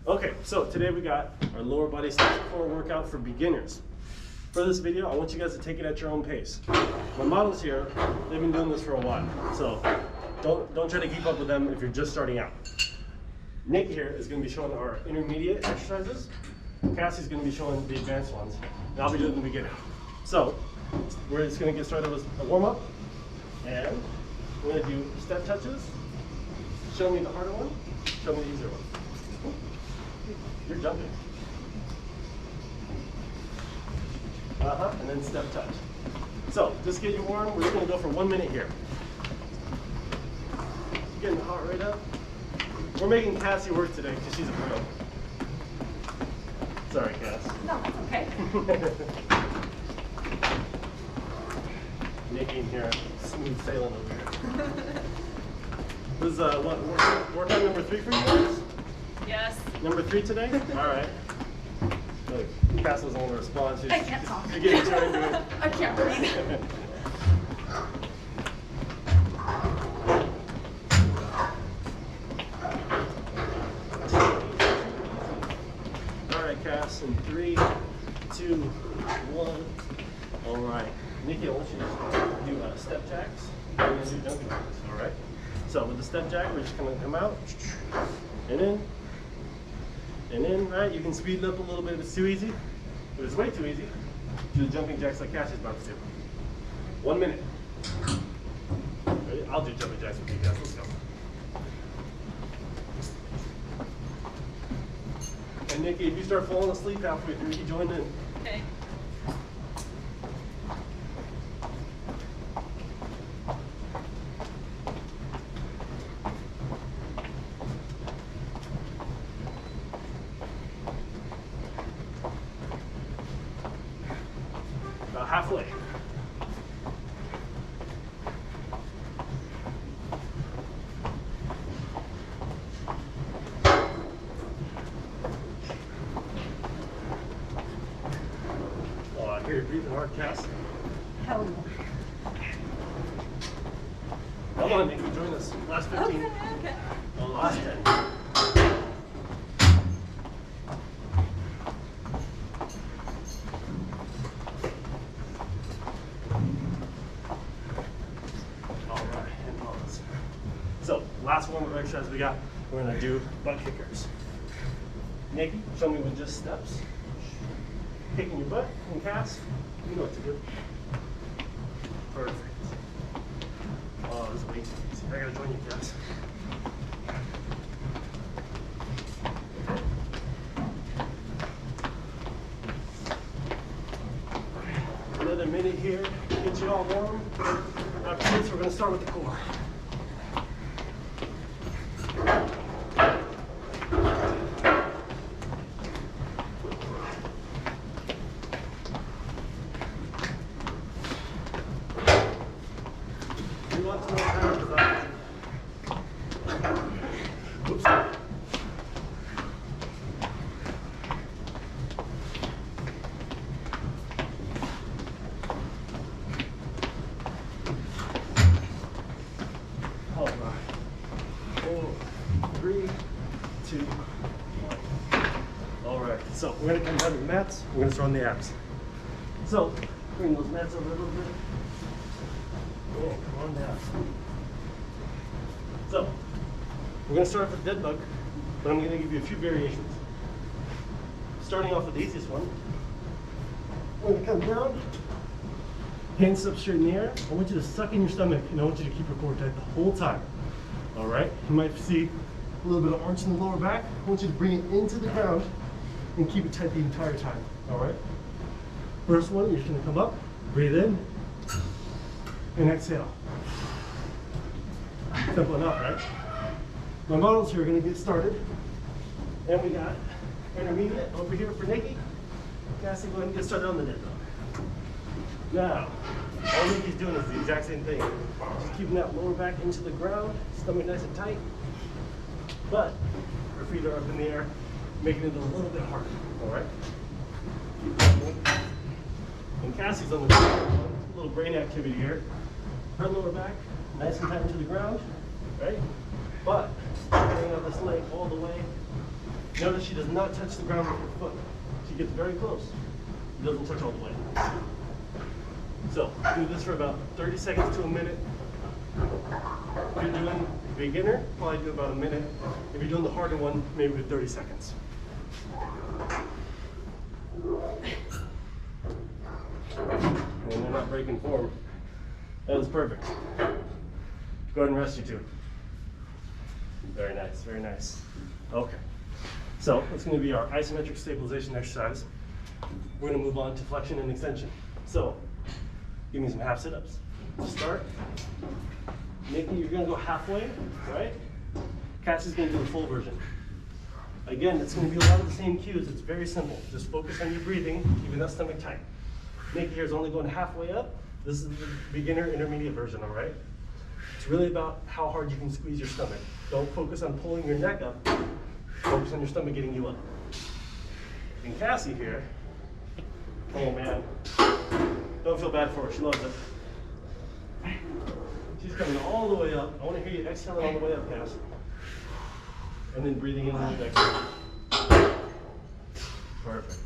Okay, so today we got our lower body core workout for beginners. For this video, I want you guys to take it at your own pace. My models here, they've been doing this for a while, so don't try to keep up with them if you're just starting out. Nick here is going to be showing our intermediate exercises. Cassie's going to be showing the advanced ones, and I'll be doing the beginning. So we're just going to get started with a warm-up, and we're going to do step touches. Show me the harder one, show me the easier one. You're jumping. And then step touch. So, just get you warm. We're just going to go for 1 minute here. Getting the heart rate up. We're making Cassie work today because she's a pro. Sorry, Cass. No, it's okay. Nikki in here, smooth sailing over here. This is workout number 3 for you guys? Yes. Number 3 today? All right. Look, Cass doesn't want to respond. I can't talk. You're getting turned into it. I can't breathe. All right, Cass, in 3, 2, 1. All right. Nikki, I want you to do step jacks. We're going to do jumping jacks, all right? So with the step jack, we're just going to come out, and in, right? You can speed it up a little bit if it's too easy. If it's way too easy, do the jumping jacks like Cassie's about to do. 1 minute. Ready? I'll do jumping jacks with you guys. Let's go. And Nikki, if you start falling asleep halfway through, you join in. Okay. About halfway. Oh, I hear you breathing hard, Cass. Hell no. Come on, Nikki, join us. Last 15. Okay. Oh, last 10. So, last one of our exercise we got, we're gonna do butt kickers. Nikki, show me with just steps. Kicking your butt and Cass, you know what to do. Perfect. Oh, this is way too easy. I gotta join you, Cass. Another minute here, get you all warm. After this, we're gonna start with the core. You want to know how to design. Oops. All right. 4, 3, 2, 1. All right. So we're gonna come down to the mats. We're gonna start on the abs. So bring those mats over a little bit. Yeah, come on down. So, we're going to start off with dead bug, but I'm going to give you a few variations. Starting off with the easiest one, we're going to come down, hands up straight in the air. I want you to suck in your stomach, and I want you to keep your core tight the whole time. All right? You might see a little bit of arch in the lower back. I want you to bring it into the ground and keep it tight the entire time. All right? First one, you're just going to come up, breathe in, and exhale. Simple enough, right? My models here are going to get started. And we got intermediate over here for Nikki. Cassie, go ahead and get started on the dead dog. Now, all Nikki's doing is the exact same thing. Just keeping that lower back into the ground, stomach nice and tight. But her feet are up in the air, making it a little bit harder. All right? Keep going. And Cassie's on the ground. A little brain activity here. Her lower back, nice and tight into the ground, right? But bring up this leg all the way Notice she does not touch the ground with her foot. She gets very close. It doesn't touch all the way. So do this for about 30 seconds to a minute. If you're doing beginner, probably do about a minute. If you're doing the harder one, maybe do 30 seconds. And they're not breaking form. That is perfect. Go ahead and rest you two. Very nice, very nice. Okay. So it's going to be our isometric stabilization exercise. We're going to move on to flexion and extension. So give me some half sit-ups. To start, Nikki, you're going to go halfway, right? Cassie's going to do the full version. Again, it's going to be a lot of the same cues. It's very simple. Just focus on your breathing, keeping that stomach tight. Nikki here is only going halfway up. This is the beginner intermediate version, all right? It's really about how hard you can squeeze your stomach. Don't focus on pulling your neck up. Focus on your stomach getting you up. And Cassie here, oh man, don't feel bad for her. She loves it. She's coming all the way up. I want to hear you exhaling all the way up, Cass. And then breathing in and exhale. Perfect.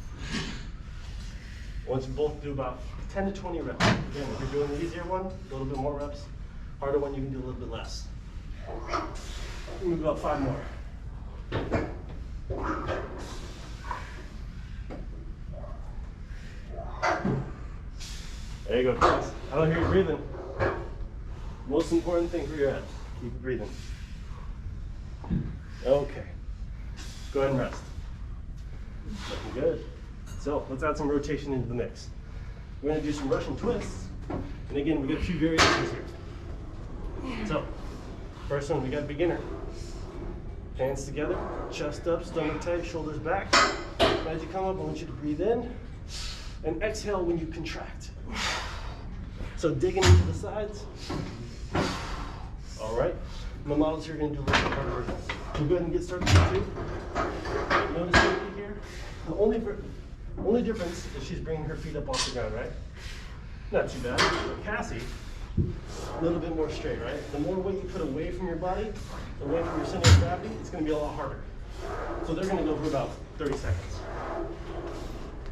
Once you both do about 10 to 20 reps. Again, if you're doing the easier one, a little bit more reps. Harder one, you can do a little bit less. Move about 5 more. There you go, Chris. I don't hear you breathing. Most important thing for your abs. Keep breathing. Okay. Go ahead and rest. Looking good. So let's add some rotation into the mix. We're going to do some Russian twists. And again, we got a few variations here. So, first one, we got beginner. Hands together, chest up, stomach tight, shoulders back. As you come up, I want you to breathe in and exhale when you contract. So digging into the sides. All right. My models here are going to do a little bit harder versions. We'll go ahead and get started with 2. Notice Nikki here. The only difference is she's bringing her feet up off the ground, right? Not too bad. But Cassie, a little bit more straight, right? The more weight you put away from your body, away from your center of gravity, it's going to be a lot harder. So they're going to go for about 30 seconds.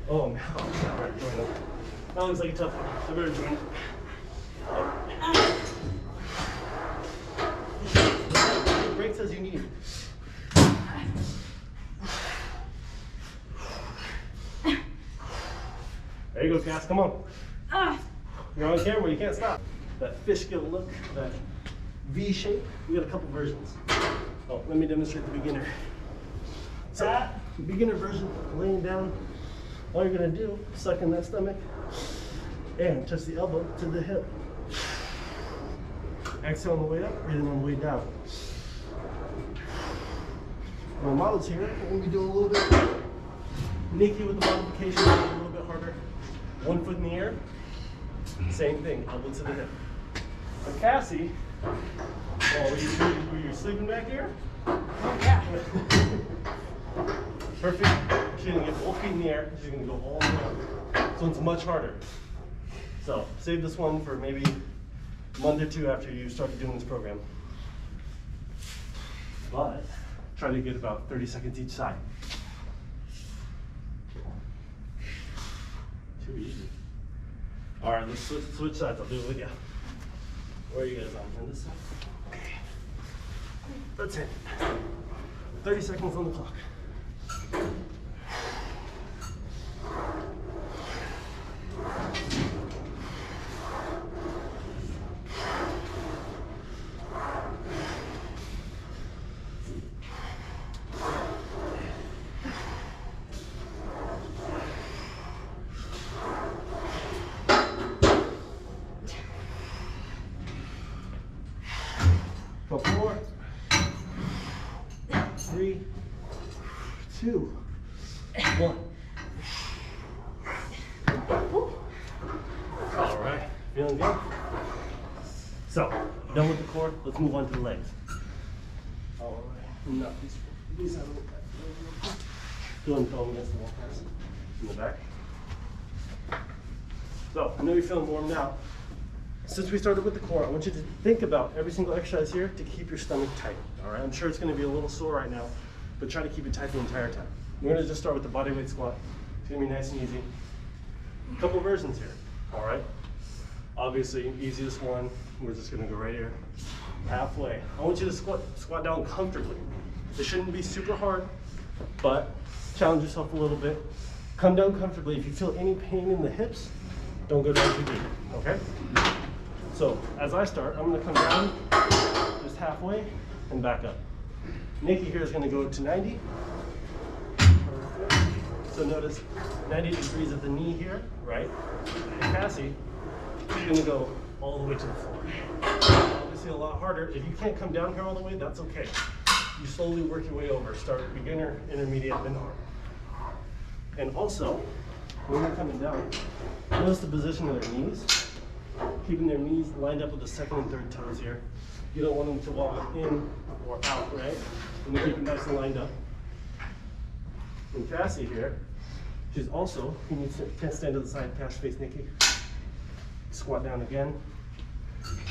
Oh, man. All right, join them. That looks like a tough one. I better join it. Breaks as you need. There you go, Cass. Come on. You're on camera. You can't stop. That fish gill look, that V shape. We got a couple versions. Oh, let me demonstrate the beginner. So, the beginner version, laying down. All you're gonna do, suck in that stomach and touch the elbow to the hip. Exhale on the way up, breathing on the way down. My models here, we're gonna be doing a little bit. Nikki with the modification, a little bit harder. 1 foot in the air, same thing, elbow to the hip. For Cassie, oh, were you sleeping back here? Oh, yeah. Perfect. She's gonna get both feet in the air. She's gonna go all the way up. So it's much harder. So save this one for maybe a month or 2 after you start doing this program. But try to get about 30 seconds each side. Too easy. All right, let's switch sides. I'll do it with you. Where are you guys on? This side? Okay. That's it. 30 seconds on the clock. For 4, 3, 2, 1. All right, feeling good? So, done with the core, let's move on to the legs. All right, knock these out of the back. Doing thumb against the wall pass in the back. So, I know you're feeling warm now. Since we started with the core, I want you to think about every single exercise here to keep your stomach tight. All right, I'm sure it's going to be a little sore right now. but try to keep it tight the entire time. We're gonna just start with the body weight squat. It's gonna be nice and easy. A couple versions here, all right? Obviously, easiest one, we're just gonna go right here, halfway. I want you to squat down comfortably. It shouldn't be super hard, but challenge yourself a little bit. Come down comfortably. If you feel any pain in the hips, don't go down too deep, okay? So, as I start, I'm gonna come down just halfway and back up. Nikki here is gonna go to 90. So notice 90 degrees at the knee here, right? And Cassie is gonna go all the way to the floor. Obviously a lot harder. If you can't come down here all the way, that's okay. You slowly work your way over. Start beginner, intermediate, then hard. And also, when you're coming down, notice the position of their knees. Keeping their knees lined up with the second and third toes here. You don't want them to walk in or out, right? And you keep it nice and lined up. And Cassie here, she's also, can't stand to the side, cash face Nikki. Squat down again.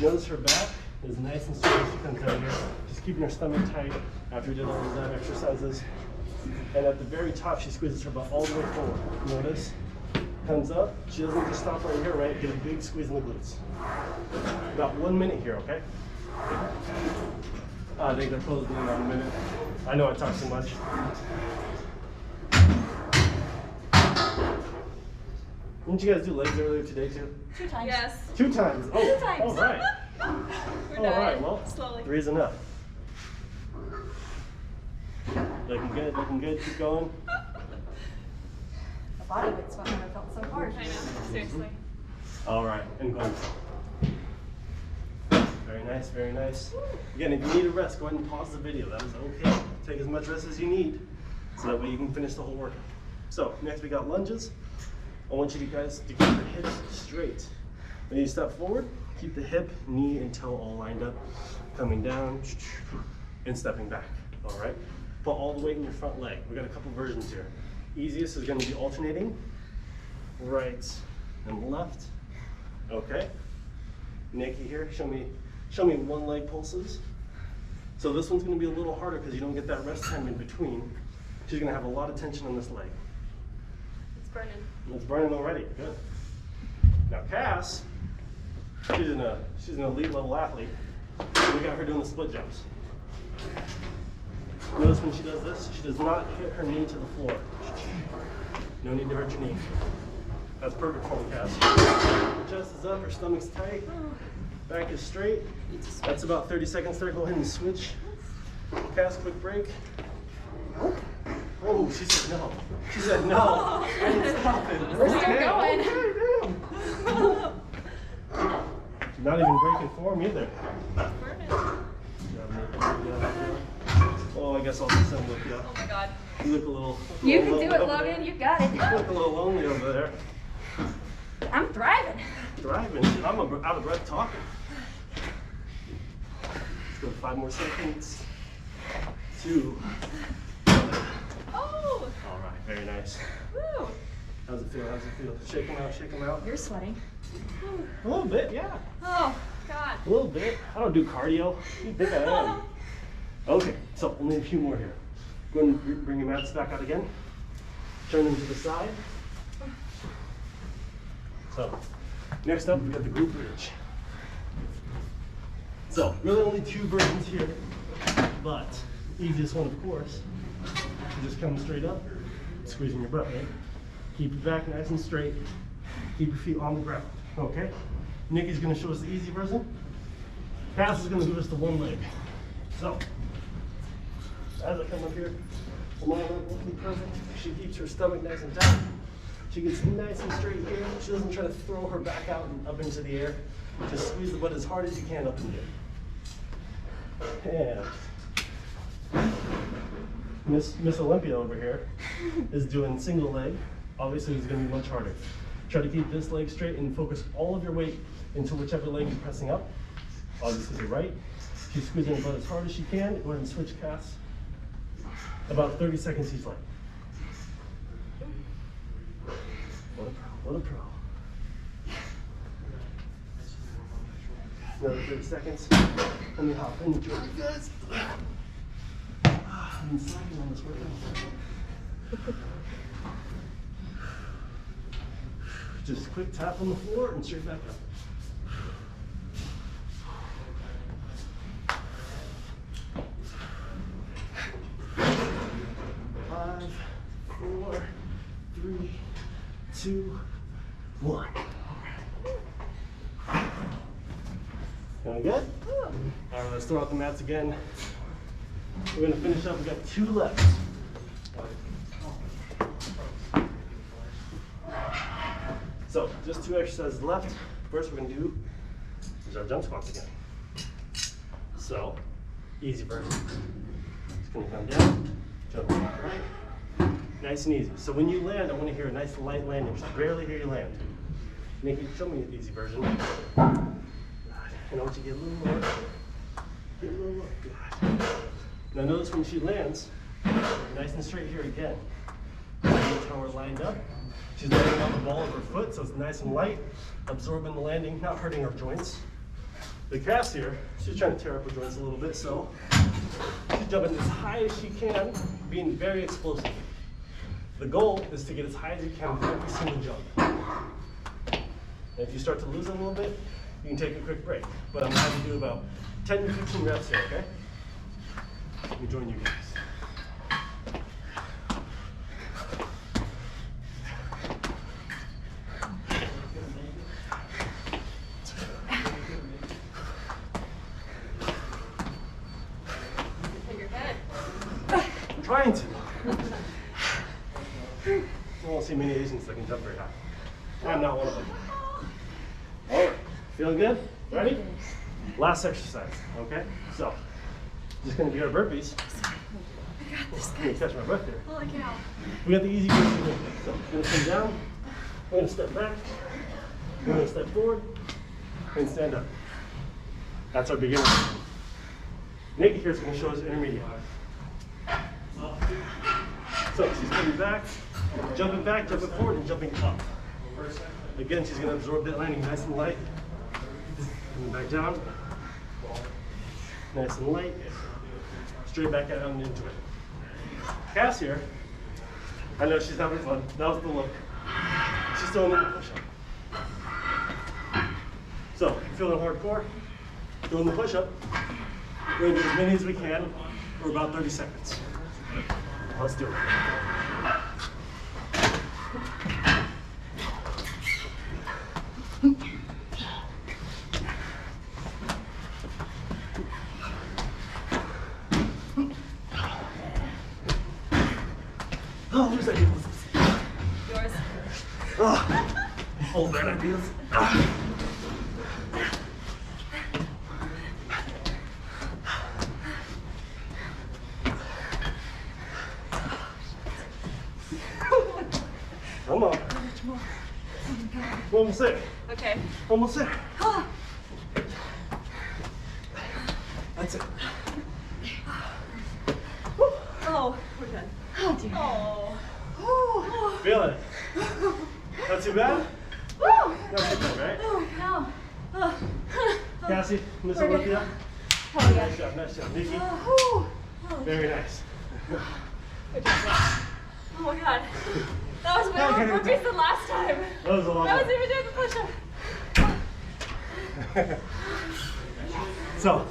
Notice her back is nice and straight as she comes down here. Just keeping her stomach tight after we did all those ab exercises. And at the very top, she squeezes her butt all the way forward. Notice, comes up. She doesn't just stop right here, right? Get a big squeeze in the glutes. About 1 minute here, okay? I think they're closing in on a minute. I know I talk too much. Didn't you guys do legs earlier today too? 2 times. Yes. 2 times. Oh, 2 times. all right. We're All done. right. Well, Slowly. 3's enough. Looking good. Looking good. Keep going. The body weight's what never felt so hard. I know. Seriously. All right. And going. Very nice. Very nice. Again, if you need a rest, go ahead and pause the video. That is okay. Take as much rest as you need, so that way you can finish the whole workout. So next we got lunges. I want you guys to keep your hips straight. When you step forward, keep the hip, knee, and toe all lined up. Coming down and stepping back, all right? Put all the weight in your front leg. We got a couple versions here. Easiest is gonna be alternating, right and left, okay? Nikki here, show me 1 leg pulses. So this one's gonna be a little harder because you don't get that rest time in between. She's gonna have a lot of tension on this leg. It's burning. It's burning already, good. Now Cass, she's an elite level athlete. We got her doing the split jumps. Notice when she does this, she does not hit her knee to the floor. No need to hurt your knee. That's perfect for me, Cass. Her chest is up, her stomach's tight, back is straight. That's about 30 seconds there. Go ahead and switch. Cass, quick break. Oh, she said no. She said no. I didn't stop it. We're still going. Okay, damn. Not even breaking form either. Oh, I guess I'll just send with you. Oh my God. You look a little. You can lonely do it, over Logan. there. You got it. You look a little lonely over there. I'm thriving. Driving. I'm out of breath talking. Let's go 5 more seconds. 2. Oh. All right, very nice. Woo. How's it feel? How's it feel? Shake them out, shake them out. You're sweating. A little bit, yeah. Oh God. A little bit. I don't do cardio. You think I am? Okay, so only a few more here. Go ahead and bring your mats back out again. Turn them to the side. So, next up, we got the glute bridge. So, really only 2 versions here, but easiest one, of course, you just come straight up, squeezing your butt, right? Keep your back nice and straight. Keep your feet on the ground, okay? Nikki's gonna show us the easy version. Cass is gonna give us the 1 leg. So, as I come up here, small leg won't be perfect. She keeps her stomach nice and tight. She gets nice and straight here. She doesn't try to throw her back out and up into the air. Just squeeze the butt as hard as you can up in the air. And Miss Olympia over here is doing single leg. Obviously, it's going to be much harder. Try to keep this leg straight and focus all of your weight into whichever leg you're pressing up. Obviously, the right. She's squeezing the butt as hard as she can. Go ahead and switch Cass. About 30 seconds each leg. What a pro, what a pro. Another 30 seconds. Let me hop in, join you guys. I've been slacking on this workout. Just a quick tap on the floor and straight back up. 5, 4, 3, 2, 1. Feeling good? All right, let's throw out the mats again. We're gonna finish up. We got 2 left. So, just 2 exercises left. First, we're gonna do is our jump squats again. So, easy version. Just gonna come down, jump left, right. Nice and easy. So when you land, I want to hear a nice light landing. Just barely hear you land. Nikki, show me the easy version. Good. And I want you to get a little lower. Get a little lower. Good. Now notice when she lands, nice and straight here again. Notice how we're lined up. She's landing on the ball of her foot, so it's nice and light, absorbing the landing, not hurting our joints. The calves here, she's trying to tear up her joints a little bit, so she's jumping as high as she can, being very explosive. The goal is to get as high as you can with every single jump. And if you start to lose it a little bit, you can take a quick break. But I'm going to have you do about 10 to 15 reps here, okay? Let me join you guys. I'm trying to. I don't see many Asians that can jump very high. I'm not one of them. All right, feeling good? Ready? Last exercise, okay? So, just gonna do our burpees. I got this, Let me catch my breath here. Holy cow. We got the easy version here. So, we're gonna come down, we're gonna step back, we're gonna step forward, and stand up. That's our beginner. Nikki here's gonna show us intermediate. So, she's coming back, jumping forward, and jumping up. Again, she's gonna absorb that landing nice and light. Coming back down. Nice and light. Straight back out and into it. Cass here, I know she's having fun. That was the look. She's throwing in the push-up. So, feeling hardcore, doing the push-up. We're gonna do as many as we can for about 30 seconds. Let's do it. Oh, where's that? Yours. Oh, all bad ideas. Come on. We're almost there. Okay. Almost there. Oh. That's it. Oh, we're done. Oh, dear. Oh. Feel it. Not too bad? Woo. Not too bad, right? No. Oh. Cassie, Miss We're good. Olympia. Oh, yeah. Nice job, nice job. Nikki, Oh. very nice. Good job. Oh my god. That was way more burpees than last time. That was a long I one. wasn't even doing the push-up. So,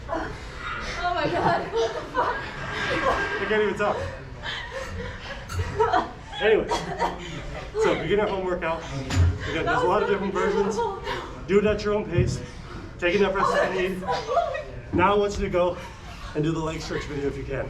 Oh my god. What the fuck? I can't even talk. Anyway, so beginner home workout. Again, there's a lot of different versions. Do it at your own pace. Take enough rest as you need. Now I want you to go and do the leg stretch video if you can.